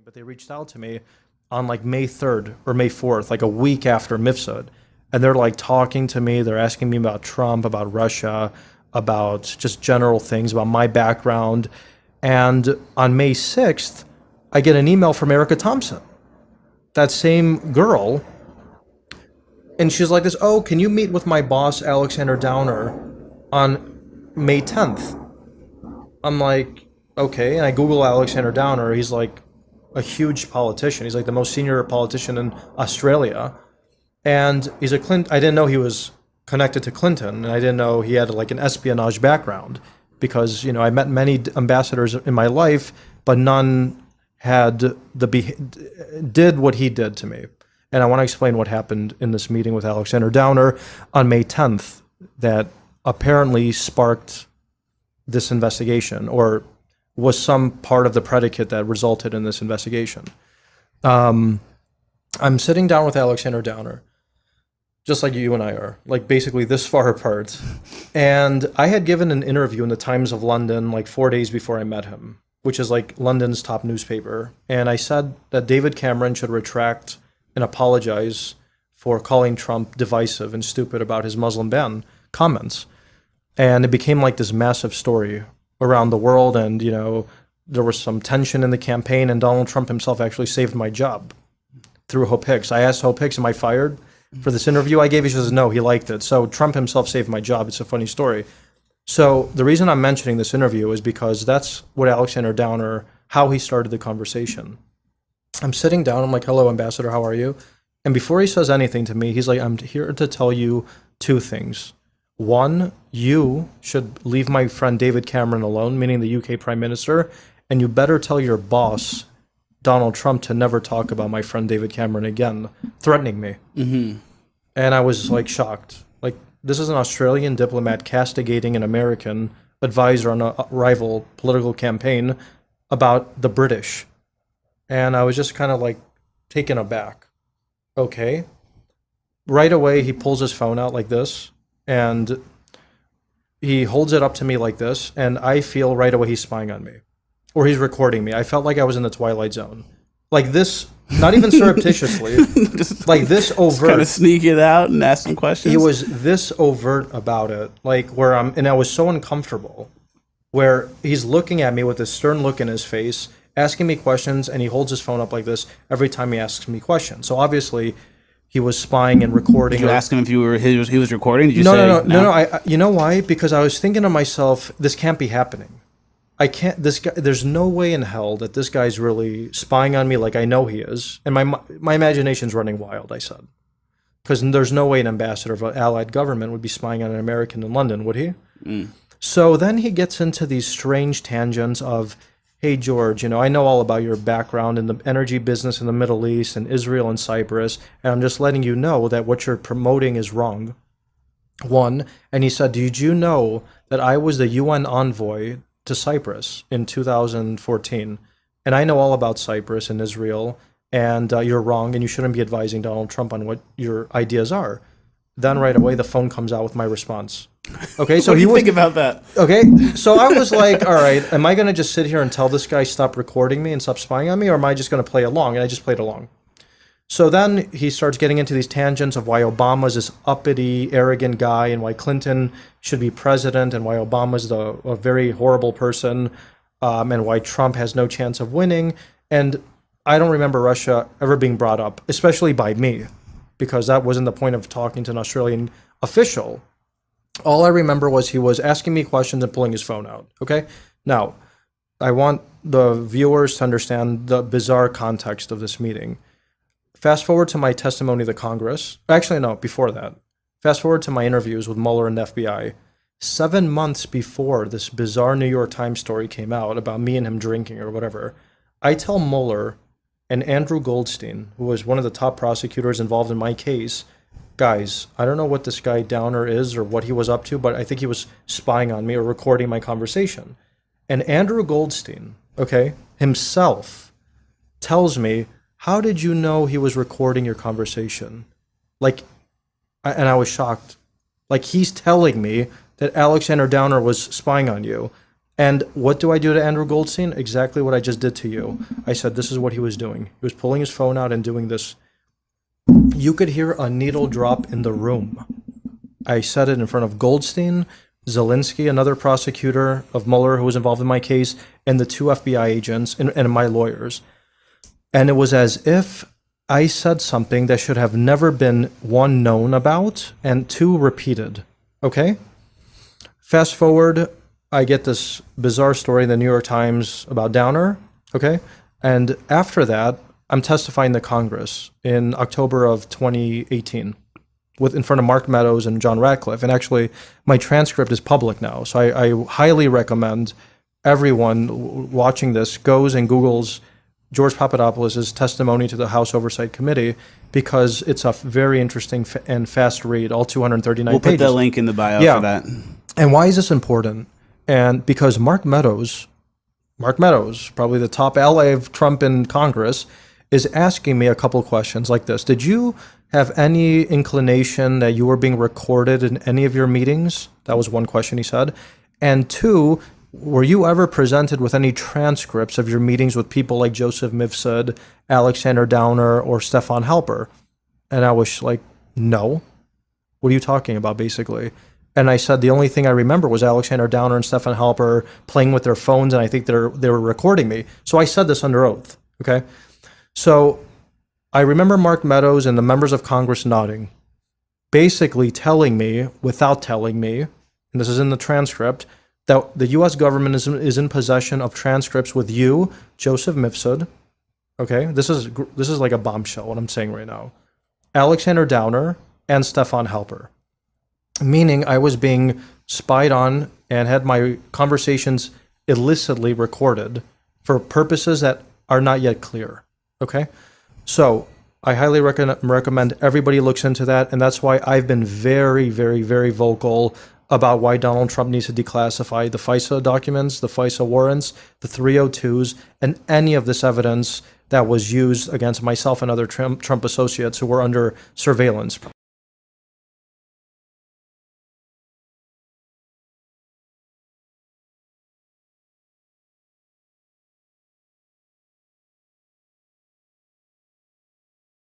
but they reached out to me on like May 3rd or May 4th, like a week after Mifsud. And they're like talking to me. They're asking me about Trump, about Russia, about just general things, about my background. And on May 6th, I get an email from Erica Thompson, that same girl. And she's like this, oh, can you meet with my boss, Alexander Downer, on May 10th? I'm like, okay. And I Google Alexander Downer. He's like a huge politician. He's like the most senior politician in Australia. And he's a Clinton. I didn't know he was connected to Clinton. And I didn't know he had like an espionage background because, you know, I met many ambassadors in my life, but none had did what he did to me. And I want to explain what happened in this meeting with Alexander Downer on May 10th that apparently sparked this investigation, or was some part of the predicate that resulted in this investigation. I'm sitting down with Alexander Downer, just like you and I are, like basically this far apart. And I had given an interview in the Times of London like 4 days before I met him, which is like London's top newspaper. And I said that David Cameron should retract and apologize for calling Trump divisive and stupid about his Muslim ban comments. And it became like this massive story around the world. And, you know, there was some tension in the campaign, and Donald Trump himself actually saved my job through Hope Hicks. I asked Hope Hicks, am I fired for this interview I gave? He says, no, he liked it. So Trump himself saved my job. It's a funny story. So the reason I'm mentioning this interview is because that's what Alexander Downer, how he started the conversation. I'm sitting down, I'm like, hello, Ambassador, how are you? And before he says anything to me, he's like, I'm here to tell you two things. One, you should leave my friend David Cameron alone, meaning the UK Prime Minister, and you better tell your boss, Donald Trump, to never talk about my friend David Cameron again, threatening me. Mm-hmm. And I was like shocked. Like, this is an Australian diplomat castigating an American advisor on a rival political campaign about the British. And I was just kind of like taken aback. Okay. Right away, he pulls his phone out like this, and he holds it up to me like this, and I feel right away he's spying on me, or he's recording me. I felt like I was in the Twilight Zone. Like this, not even surreptitiously, just, like this overt. Kind of sneak it out and ask some questions. He was this overt about it, like where and I was so uncomfortable, where he's looking at me with this stern look in his face, asking me questions, and he holds his phone up like this every time he asks me questions. So obviously, he was spying and recording. Did you ask him if he was recording? Did you no, say no? I you know why? Because I was thinking to myself, this can't be happening. I can't. This guy. There's no way in hell that this guy's really spying on me like I know he is. And my imagination's running wild. I said, because there's no way an ambassador of an allied government would be spying on an American in London, would he? Mm. So then he gets into these strange tangents of, hey, George, you know, I know all about your background in the energy business in the Middle East and Israel and Cyprus, and I'm just letting you know that what you're promoting is wrong. One, and he said, did you know that I was the UN envoy to Cyprus in 2014? And I know all about Cyprus and Israel, and you're wrong, and you shouldn't be advising Donald Trump on what your ideas are. Then right away, the phone comes out with my response. Okay, so what do you think about that? Okay, so I was like, all right, am I going to just sit here and tell this guy stop recording me and stop spying on me, or am I just going to play along? And I just played along. So then he starts getting into these tangents of why Obama's this uppity, arrogant guy, and why Clinton should be president, and why Obama's a very horrible person, and why Trump has no chance of winning. And I don't remember Russia ever being brought up, especially by me, because that wasn't the point of talking to an Australian official. All I remember was he was asking me questions and pulling his phone out. Okay? Now, I want the viewers to understand the bizarre context of this meeting. Fast forward to my testimony to Congress. Actually, no, before that. Fast forward to my interviews with Mueller and the FBI. 7 months before this bizarre New York Times story came out about me and him drinking or whatever, I tell Mueller and Andrew Goldstein, who was one of the top prosecutors involved in my case, guys, I don't know what this guy Downer is or what he was up to, but I think he was spying on me or recording my conversation. And Andrew Goldstein, okay, himself tells me, how did you know he was recording your conversation? Like, and I was shocked. Like, he's telling me that Alexander Downer was spying on you. And what do I do to Andrew Goldstein? Exactly what I just did to you. I said, this is what he was doing. He was pulling his phone out and doing this. You could hear a needle drop in the room. I said it in front of Goldstein, Zelensky, another prosecutor of Mueller who was involved in my case, and the two FBI agents and my lawyers. And it was as if I said something that should have never been, one, known about, and two, repeated. Okay? Fast forward, I get this bizarre story in the New York Times about Downer. Okay? And after that, I'm testifying to Congress in October of 2018 in front of Mark Meadows and John Ratcliffe. And actually, my transcript is public now. So I highly recommend everyone watching this goes and Googles George Papadopoulos' testimony to the House Oversight Committee, because it's a very interesting and fast read, all 239 We'll pages. put the link in the bio for that. And why is this important? And because Mark Meadows, probably the top ally of Trump in Congress, is asking me a couple questions like this. Did you have any inclination that you were being recorded in any of your meetings? That was one question he said. And two, were you ever presented with any transcripts of your meetings with people like Joseph Mifsud, Alexander Downer, or Stefan Halper? And I was like, no. What are you talking about, basically? And I said the only thing I remember was Alexander Downer and Stefan Halper playing with their phones, and I think they were recording me. So I said this under oath, okay? So I remember Mark Meadows and the members of Congress nodding, basically telling me, without telling me, and this is in the transcript, that the U.S. government is in possession of transcripts with you, Joseph Mifsud, okay? This is like a bombshell, what I'm saying right now. Alexander Downer and Stefan Halper. Meaning I was being spied on and had my conversations illicitly recorded for purposes that are not yet clear, okay? So I highly recommend everybody looks into that, and that's why I've been very, very, very vocal about why Donald Trump needs to declassify the FISA documents, the FISA warrants, the 302s, and any of this evidence that was used against myself and other Trump associates who were under surveillance.